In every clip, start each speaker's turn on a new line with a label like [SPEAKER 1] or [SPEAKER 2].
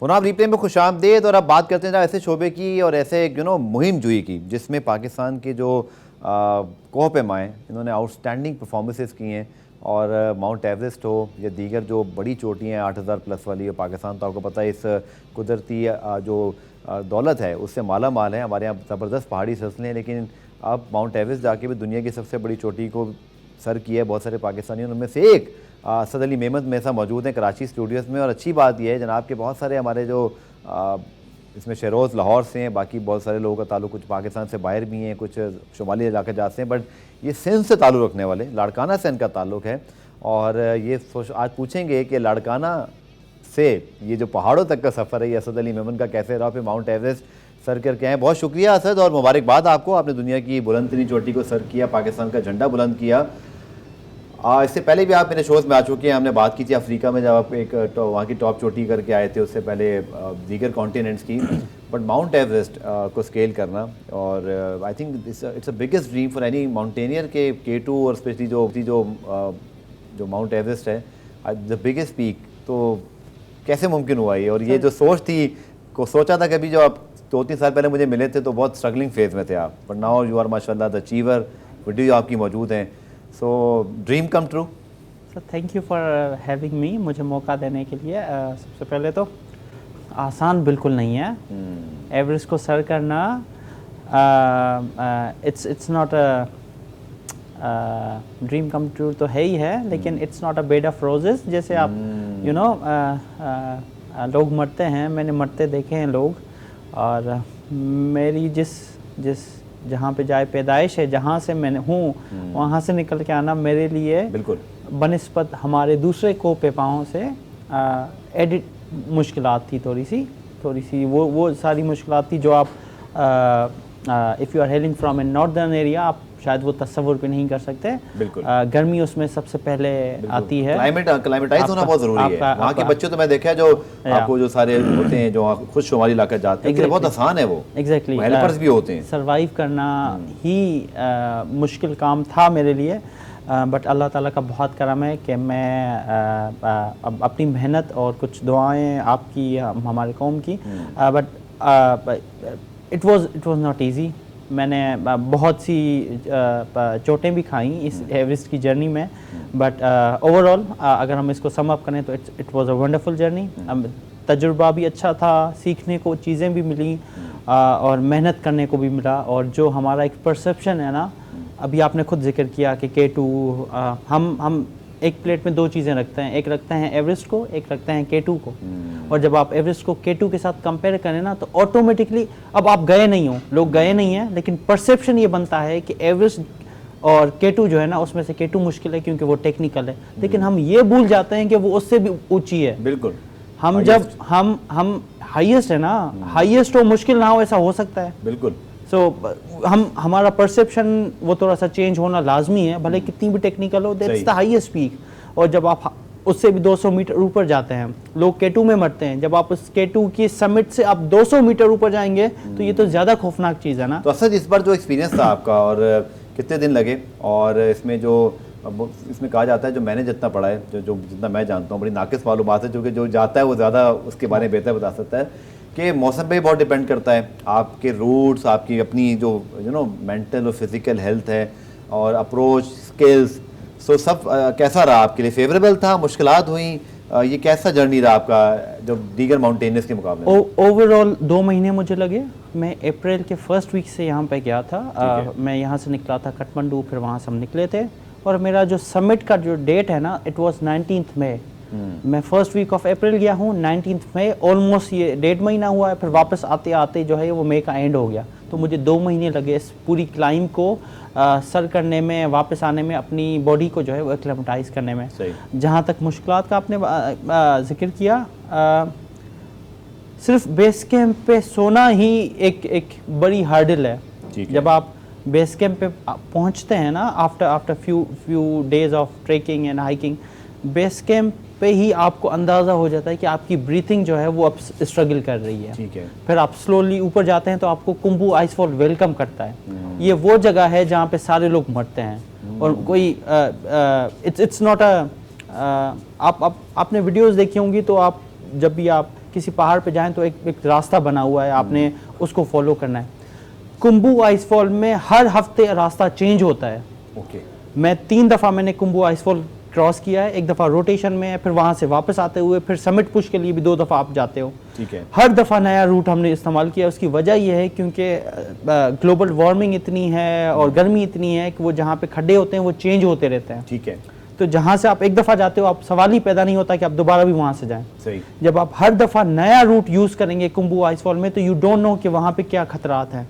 [SPEAKER 1] Munaf replay में खुशामदीद। और अब बात करते हैं ऐसे शोबे की और ऐसे मुहिम जुई की जिसमें पाकिस्तान के जो कोह पैमाएँ इन्होंने आउटस्टैंडिंग परफॉर्मेंसेस की हैं और माउंट एवरेस्ट हो या दीगर जो बड़ी चोटियाँ 8000 प्लस वाली, पाकिस्तान तो आपको पता है इस कुदरती जो दौलत है उससे माला माल है। हमारे यहाँ ज़बरदस्त पहाड़ी सिलसिले हैं, लेकिन अब माउंट एवरेस्ट जाके भी दुनिया की सबसे बड़ी चोटी को सर किया है बहुत सारे पाकिस्तानियों। उनमें से एक असद अली मेमन में ऐसा मौजूद हैं कराची स्टूडियोज़ में। और अच्छी बात यह है जनाब के बहुत सारे हमारे जो इसमें शहरोज़ लाहौर से हैं, बाकी बहुत सारे लोगों का ताल्लुक कुछ पाकिस्तान से बाहर भी हैं, कुछ शुमाली इलाके जाते हैं, बट ये सिंध से ताल्लुक़ रखने वाले लाड़काना से इनका ताल्लुक़ है। और ये आज पूछेंगे कि लाड़काना से ये जो पहाड़ों तक का सफ़र है ये असद अली मेमन का कैसे रहा, फिर माउंट एवरेस्ट सर करके आए। बहुत शुक्रिया असद और मुबारकबाद आपको, आपने दुनिया की बुलंद तरीन चोटी को सर किया, पाकिस्तान का झंडा बुलंद किया। इससे पहले भी आप मेरे शोज़ में आ चुके हैं, हमने बात की थी अफ्रीका में जब आप एक वहाँ की टॉप चोटी करके आए थे, उससे पहले दीगर कॉन्टिनेंट्स की, बट माउंट एवरेस्ट को स्केल करना और I think it's a biggest dream for any mountaineer के K2 और स्पेशली जो माउंट एवरेस्ट है द बिगेस्ट पीक, तो कैसे मुमकिन हुआ ये? और ये जो सोच थी को सोचा था कभी जब आप 2-3 साल पहले मुझे मिले थे तो बहुत स्ट्रगलिंग फेज में थे आप, बट नाउ यू आर माशाल्लाह द अचीवर, वीडियो आपकी मौजूद हैं, so dream come true.
[SPEAKER 2] Sir thank you for having me, मुझे मौका देने के लिए। सबसे पहले तो आसान बिल्कुल नहीं है एवरेस्ट को सर करना। It's not a dream come true तो है ही है, लेकिन it's not a bed of roses. जैसे आप लोग मरते हैं, मैंने मरते देखे हैं लोग, और मेरी जिस जहाँ पे जाए पैदाइश है, जहाँ से मैं हूँ वहाँ से निकल के आना मेरे लिए बिल्कुल बनिस्बत हमारे दूसरे कोपे पाँव से एडिट मुश्किलात थी, थोड़ी सी वो सारी मुश्किलात थी जो आप if you are hailing from a northern area आप शायद वो तस्वुर भी नहीं कर सकते। बिल्कुल गर्मी उसमें सबसे पहले आती है,
[SPEAKER 1] क्लाइमेटाइज होना बहुत ज़रूरी है। वहाँ के बच्चे तो मैं देखा है जो आपको जो सारे होते हैं जो खुश शुमारी इलाके जाते हैं, बहुत आसान है वो, एग्जैक्टली हेल्पर्स भी होते हैं।
[SPEAKER 2] सर्वाइव करना ही मुश्किल काम था मेरे लिए, बट अल्लाह ताला का बहुत करम है कि मैं अपनी मेहनत और कुछ दुआएं आपकी हमारे कौम की, but it was not easy. मैंने बहुत सी चोटें भी खाई इस एवरेस्ट की जर्नी में, बट ओवरऑल अगर हम इसको सम अप करें तो it was a wonderful journey. तजुर्बा भी अच्छा था, सीखने को चीज़ें भी मिली और मेहनत करने को भी मिला। और जो हमारा एक परसेप्शन है ना, अभी आपने खुद जिक्र किया कि K2, हम एक प्लेट में 2 चीज़ें रखते हैं, एक रखते हैं एवरेस्ट को, एक रखते हैं K2 को। और जब आप एवरेस्ट को K2 के साथ कंपेयर करें ना तो ऑटोमेटिकली, अब आप गए नहीं हो, लोग गए नहीं हैं, लेकिन परसेप्शन ये बनता है कि एवरेस्ट और K2 जो है ना उसमें से K2 मुश्किल है क्योंकि वो टेक्निकल है, लेकिन हम ये भूल जाते हैं कि वो उससे भी ऊंची है।
[SPEAKER 1] बिल्कुल
[SPEAKER 2] हम जब हम हाईएस्ट है ना, हाईएस्ट हो मुश्किल ना हो ऐसा हो सकता है।
[SPEAKER 1] बिल्कुल
[SPEAKER 2] हमारा परसेप्शन वो थोड़ा सा चेंज होना लाजमी है, भले कितनी भी टेक्निकल हो, दैट्स द हाईएस्ट पीक। और जब आप उससे भी 200 मीटर ऊपर जाते हैं, लोग K2 में मरते हैं, जब आप उस K2 की समिट से आप 200 मीटर ऊपर जाएंगे तो ये तो ज़्यादा खौफनाक चीज़ है ना।
[SPEAKER 1] तो असद इस बार जो एक्सपीरियंस था आपका और कितने दिन लगे, और इसमें इसमें कहा जाता है जो मैंने जितना पढ़ा है, जो जितना मैं जानता हूँ, बड़ी नाकिस मालूमात है, जो जाता है वो ज़्यादा उसके बारे में बेहतर बता सकता है कि मौसम पे बहुत डिपेंड करता है, आपके रूट्स, आपकी अपनी जो मेंटल और फिज़िकल हेल्थ है और अप्रोच स्किल्स, सो सब कैसा रहा आपके लिए? फेवरेबल था, मुश्किलात हुई, ये कैसा जर्नी रहा आपका जो दीगर माउंटेनियर्स के मुकाबले?
[SPEAKER 2] ओवरऑल 2 महीने मुझे लगे। मैं अप्रैल के फर्स्ट वीक से यहाँ पे गया था। मैं यहाँ से निकला था काठमांडू, फिर वहाँ से हम निकले थे, और मेरा जो समिट का जो डेट है ना, इट वाज 19 मई। मैं फर्स्ट वीक ऑफ अप्रैल गया हूँ, 19 मई, ऑलमोस्ट ये 1.5 महीना हुआ है। फिर वापस आते आते जो है वो मई का एंड हो गया, तो मुझे 2 महीने लगे इस पूरी क्लाइम को सर करने में, वापस आने में, अपनी बॉडी को जो है वो एक्लेमेटाइज करने में। जहाँ तक मुश्किलात का आपने जिक्र किया, सिर्फ बेस कैंप पे सोना ही एक बड़ी हार्डल है। जब आप बेस कैंप पे पहुँचते हैं ना, after few days of trekking and hiking, base camp पे ही आपको अंदाज़ा हो जाता है कि आपकी ब्रीथिंग जो है वो अब स्ट्रगल कर रही है। ठीक है। फिर आप स्लोली ऊपर जाते हैं तो आपको कुंभू आइसफॉल वेलकम करता है। ये वो जगह है जहाँ पे सारे लोग मरते हैं और कोई इट्स नॉट आपने वीडियोस देखी होंगी, तो आप जब भी आप किसी पहाड़ पे जाएं तो एक रास्ता बना हुआ है, आपने उसको फॉलो करना है। कुंबू आइसफॉल में हर हफ्ते रास्ता चेंज होता है।
[SPEAKER 1] ओके।
[SPEAKER 2] मैं 3 दफ़ा मैंने कुंबू आइसफॉल क्रॉस किया है, एक दफ़ा रोटेशन में, फिर वहाँ से वापस आते हुए, फिर समिट पुश के लिए भी 2 दफ़ा आप जाते हो।
[SPEAKER 1] ठीक है।
[SPEAKER 2] हर दफ़ा नया रूट हमने इस्तेमाल किया। उसकी वजह यह है क्योंकि ग्लोबल वार्मिंग इतनी है और गर्मी इतनी है कि वो जहाँ पे खड्डे होते हैं वो चेंज होते रहते हैं।
[SPEAKER 1] ठीक है।
[SPEAKER 2] तो जहाँ से आप एक दफ़ा जाते हो, आप सवाल ही पैदा नहीं होता कि आप दोबारा भी वहाँ से जाएं।
[SPEAKER 1] सही।
[SPEAKER 2] जब आप हर दफ़ा नया रूट यूज़ करेंगे कुंबू आइसफॉल में, तो यू डोंट नो कि वहाँ पे क्या खतरात हैं।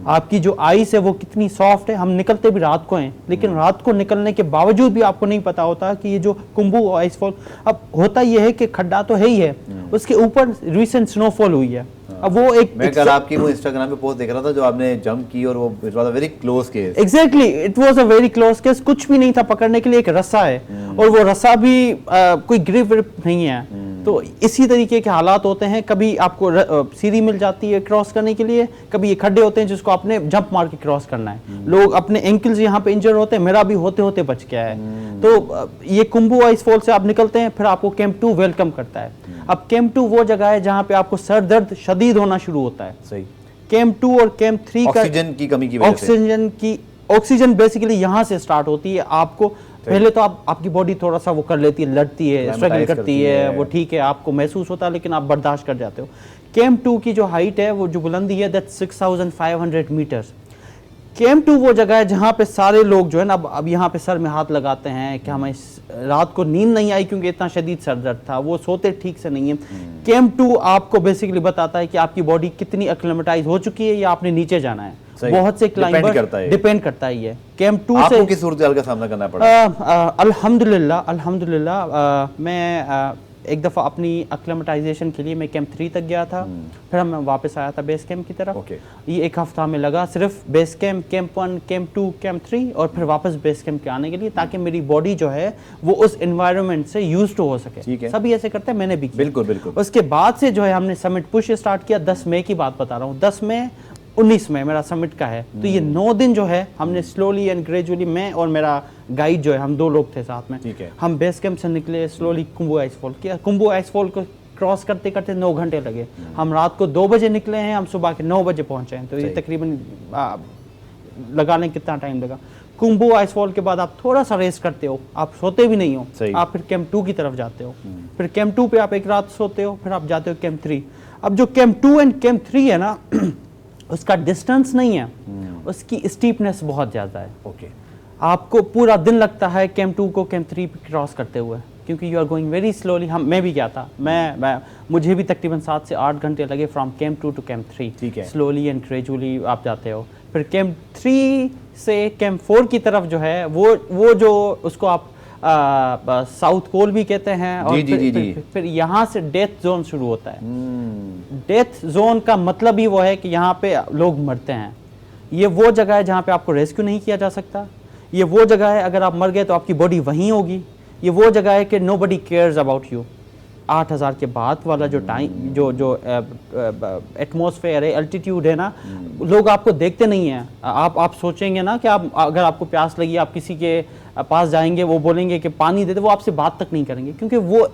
[SPEAKER 2] आपकी जो आइस है वो कितनी सॉफ्ट है। हम निकलते भी रात को हैं, लेकिन रात को निकलने के बावजूद भी आपको नहीं पता होता कि ये जो कुंबू आइसफॉल, अब होता ये है कि खड्डा तो है ही है, उसके ऊपर रिसेंट स्नोफॉल हुई है। अब वो
[SPEAKER 1] मैं कल आपकी वो इंस्टाग्राम पे पोस्ट देख रहा था जो आपने जंप की और वो it was a very close case.
[SPEAKER 2] Exactly, it was a very close case. कुछ भी नहीं था पकड़ने के लिए, एक रस्सा है और वो रस्सा भी कोई ग्रिप व्रिप नहीं है। तो इसी तरीके के हालात होते हैं। कभी आपको सीढ़ी मिल जाती है क्रॉस करने के लिए, कभी ये खड्डे होते हैं जिसको आपने जंप मार के क्रॉस करना है। लोग अपने एंकल्स यहाँ पे इंजर होते हैं, मेरा भी होते होते बच गया है। तो ये कुंबू आइसफॉल से आप निकलते हैं, फिर आपको कैंप 2 वेलकम करता है। अब कैंप 2 वो जगह है जहाँ पे आपको सर दर्द शदीद होना शुरू होता है।
[SPEAKER 1] सही।
[SPEAKER 2] कैंप 2 और कैंप 3 का
[SPEAKER 1] ऑक्सीजन की कमी की वजह से।
[SPEAKER 2] ऑक्सीजन बेसिकली यहाँ से स्टार्ट होती है। आपको पहले तो आपकी बॉडी थोड़ा सा वो कर लेती है, लड़ती है, स्ट्रगल करती है, वो ठीक है, आपको महसूस होता है, लेकिन आप बर्दाश्त कर जाते हो। कैंप 2 की जो हाइट है, वो जो बुलंदी है, दैट 6500 मीटर्स। कैंप 2 वो जगह है जहाँ पे सारे लोग जो है ना, अब यहाँ पे सर में हाथ लगाते हैं कि हमें रात को नींद नहीं आई क्योंकि इतना शदीद सर दर्द था, वो सोते ठीक से नहीं है। कैंप 2 आपको बेसिकली बताता है कि आपकी बॉडी कितनी एक्लेमेटाइज हो चुकी है या आपने नीचे जाना है। बहुत से क्लाइंबर डिपेंड करता है ये। कैंप 2 से
[SPEAKER 1] किस सूरत का सामना करना पड़ा?
[SPEAKER 2] अल्हम्दुलिल्लाह मैं एक दफ़ा अपनी एक्लेमेटाइजेशन के लिए मैं कैंप 3 तक गया था, फिर मैं वापस आया था बेस कैंप की तरफ। ये 1 हफ्ता में लगा सिर्फ base camp, camp 1, camp 2, camp 3 और फिर वापस बेस कैंप के आने के लिए, ताकि मेरी बॉडी जो है वो उस एनवायरनमेंट से यूज्ड टू हो सके। सभी ऐसे करते हैं, मैंने भी किया।
[SPEAKER 1] बिल्कुल बिल्कुल।
[SPEAKER 2] उसके बाद से जो है हमने समिट पुश स्टार्ट किया। 10 मई की बात बता रहा हूँ, 10 मई 19 में मेरा समिट का है। तो ये 9 दिन जो है हमने स्लोली एंड ग्रेजुअली, मैं और मेरा गाइड जो है, हम 2 लोग थे साथ में। हम बेस कैंप से निकले, स्लोली कुंबू आइसफॉल किया। कुंबू आइसफॉल को क्रॉस करते करते 9 घंटे लगे। हम रात को 2 बजे निकले हैं, हम सुबह के 9 बजे पहुंचे हैं। तो ये तकरीबन लगाने कितना टाइम लगा। कुंबू आइसफॉल के बाद आप थोड़ा सा रेस्ट करते हो, आप सोते भी नहीं हो, आप फिर कैंप 2 की तरफ जाते हो। फिर कैंप 2 पे आप एक रात सोते हो, फिर आप जाते हो कैंप 3। अब जो कैंप 2 एंड कैंप 3 है ना, उसका डिस्टेंस नहीं है, उसकी स्टीपनेस बहुत ज़्यादा है। आपको पूरा दिन लगता है कैंप 2 को कैंप 3 पे क्रॉस करते हुए, क्योंकि you are going very slowly. मैं भी गया था, मुझे भी तकरीबन 7 से 8 घंटे लगे from camp 2 to camp 3। Slowly and gradually आप जाते हो। फिर कैंप 3 से कैंप 4 की तरफ जो है, वो जो उसको आप साउथ पोल भी कहते हैं। और फिर यहाँ से डेथ जोन शुरू होता है। डेथ जोन का मतलब ही वो है कि यहाँ पे लोग मरते हैं। ये वो जगह है जहाँ पे आपको रेस्क्यू नहीं किया जा सकता। ये वो जगह है अगर आप मर गए तो आपकी बॉडी वहीं होगी। ये वो जगह है कि नोबडी केयर्स अबाउट यू। 8000 के बाद वाला जो टाइम, जो एटमॉस्फेयर है, एल्टीट्यूड है ना, लोग आपको देखते नहीं हैं। आप सोचेंगे ना कि आप, अगर आपको प्यास लगी, आप किसी के पास जाएंगे, वो बोलेंगे कि पानी दे दे, वो आपसे बात तक नहीं करेंगे, क्योंकि वो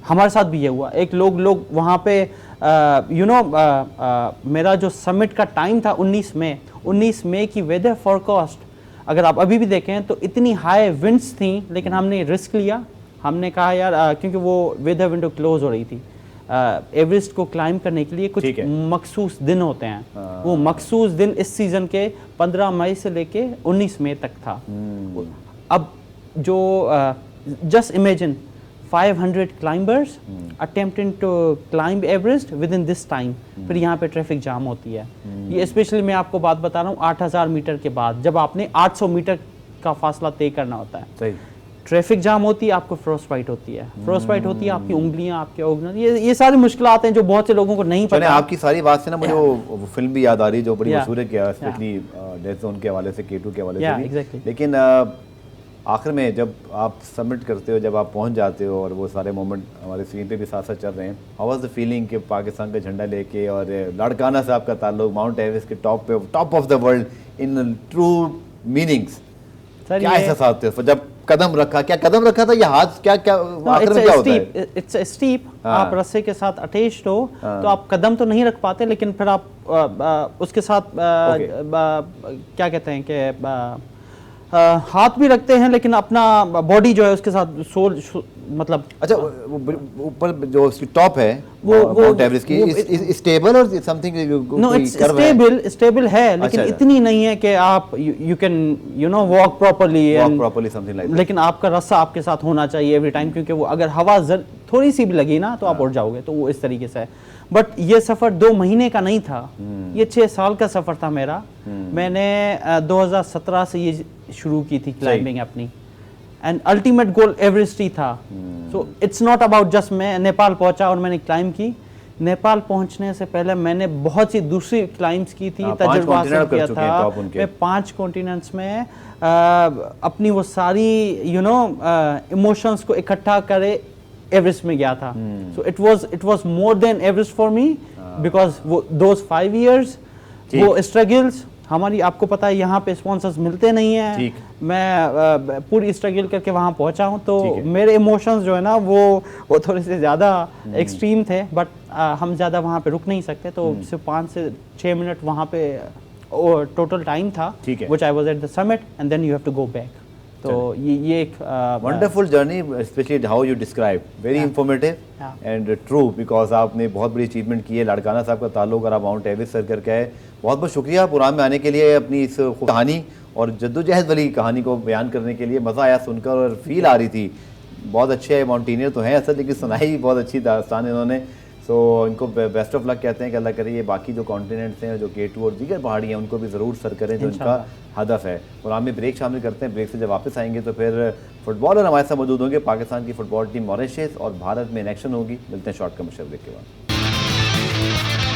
[SPEAKER 2] हमारे साथ भी ये हुआ। एक लोग वहाँ पे मेरा जो समिट का टाइम था 19 मई की वेदर फोरकास्ट, अगर आप अभी भी देखें तो इतनी हाई विंड्स थी, लेकिन हमने रिस्क लिया। हमने कहा यार, क्योंकि वो वेदर विंडो क्लोज हो रही थी, एवरेस्ट को क्लाइम करने के लिए कुछ मखसूस दिन होते हैं। वो मखसूस दिन इस सीज़न के 15 मई से लेके 19 मई तक था। अब जो just imagine 500 climbers attempting to climb Everest within this time. फिर यहाँ पे ट्रैफिक जाम होती है। ये स्पेशली मैं आपको बात बता रहा हूँ 8000 मीटर के बाद, जब आपने 800 मीटर का फासला तय करना होता है। सही। ट्रैफिक जाम होती है, आपको फ्रोस्ट बाइट होती है। फ्रोस्ट बाइट होती है, आपकी उंगलियां, आपके ऑर्गन, ये सारी मुश्किलात हैं जो बहुत से लोगों को नहीं पता।
[SPEAKER 1] आपकी सारी बात से ना मुझे वो फिल्म भी याद आ रही जो बड़ी मशहूर है, क्या स्पेशली डेथ जोन के हवाले से, K2 के हवाले से भी। लेकिन आखिर में जब आप सबमिट करते हो, जब आप पहुंच जाते हो और वो सारे मोमेंट हमारे स्क्रीन पे भी साथ साथ चल रहे हैं, हाउ वाज द फीलिंग कि पाकिस्तान का झंडा लेके और लाड़काना से आपका ताल्लुक माउंट एवरेस्ट के top of the world in true meanings, क्या एहसास आते हो जब कदम रखा, क्या कदम रखा था या हाथ, क्या क्या आखिर में क्या होता है?
[SPEAKER 2] It's a steep.
[SPEAKER 1] हाँ।
[SPEAKER 2] आप रस्से के साथ अटैच्ड हो तो आप कदम तो नहीं रख पाते, लेकिन फिर आप उसके साथ क्या कहते हैं कि हाथ भी रखते हैं, लेकिन अपना बॉडी जो है उसके साथ सोल मतलब
[SPEAKER 1] अच्छा, ऊपर जो उसकी टॉप है
[SPEAKER 2] वो
[SPEAKER 1] माउंट एवरेस्ट की, स्टेबल और समथिंग?
[SPEAKER 2] नो, इट्स स्टेबल है, लेकिन
[SPEAKER 1] अच्छा,
[SPEAKER 2] इतनी नहीं है कि आप you can walk properly
[SPEAKER 1] something like.
[SPEAKER 2] लेकिन आपका रस्सा आपके साथ होना चाहिए एवरी टाइम, क्योंकि वो अगर हवा थोड़ी सी भी लगी ना तो आप उड़ जाओगे, तो वो इस तरीके से है। बट ये सफ़र 2 महीने का नहीं था, ये 6 साल का सफ़र था मेरा। मैंने 2017 से ये शुरू की थी क्लाइंबिंग अपनी, एंड अल्टीमेट गोल एवरेस्ट ही था। So it's not about just मैं नेपाल पहुंचा और मैंने क्लाइंब की। नेपाल पहुंचने से पहले मैंने बहुत सी दूसरी क्लाइंब्स की थी, तजुर्बा हासिल किया था। मैं 5 कॉन्टिनेंट्स में अपनी वो सारी इमोशंस को इकट्ठा करे एवरेस्ट में गया था। So it was more than Everest for me, because वो दोज 5 years वो स्ट्रगल्स हमारी, आपको पता है यहाँ पे स्पॉन्सर्स मिलते नहीं हैं। मैं पूरी स्ट्रगल करके वहाँ पहुँचा हूँ, तो मेरे इमोशंस जो है ना वो थोड़े से ज़्यादा एक्सट्रीम थे। बट हम ज़्यादा वहाँ पे रुक नहीं सकते, तो सिर्फ 5 से 6 मिनट वहाँ पे टोटल टाइम था, which I was at the summit, and then you have to go back. तो ये एक
[SPEAKER 1] wonderful journey, specially how you describe, very informative and true, because आपने बहुत बड़ी अचीवमेंट की है। लाड़काना साहब का ताल्लुक और आप माउंट एवरेस्ट सर करके आए। बहुत बहुत शुक्रिया प्रोग्राम में आने के लिए, अपनी इस कहानी और जद्दोजहद वाली कहानी को बयान करने के लिए। मज़ा आया सुनकर और फील आ रही थी। बहुत अच्छे माउंटेनियर तो हैं असल, लेकिन सुनाई बहुत अच्छी दास्तान इन्होंने। सो इनको बेस्ट ऑफ लक कहते हैं कि अल्लाह करे ये बाकी जो कॉन्टिनेंट्स हैं, जो K2 और दीगर पहाड़ी हैं, उनको भी ज़रूर सर करें जो इनका हदफ है। और हम ब्रेक शामिल करते हैं। ब्रेक से जब वापस आएंगे तो फिर फुटबॉलर हमारे साथ मौजूद होंगे। पाकिस्तान की फुटबॉल टीम मॉरिशस और भारत में इन एक्शन होगी। मिलते हैं शॉर्ट कमर्शियल ब्रेक के बाद।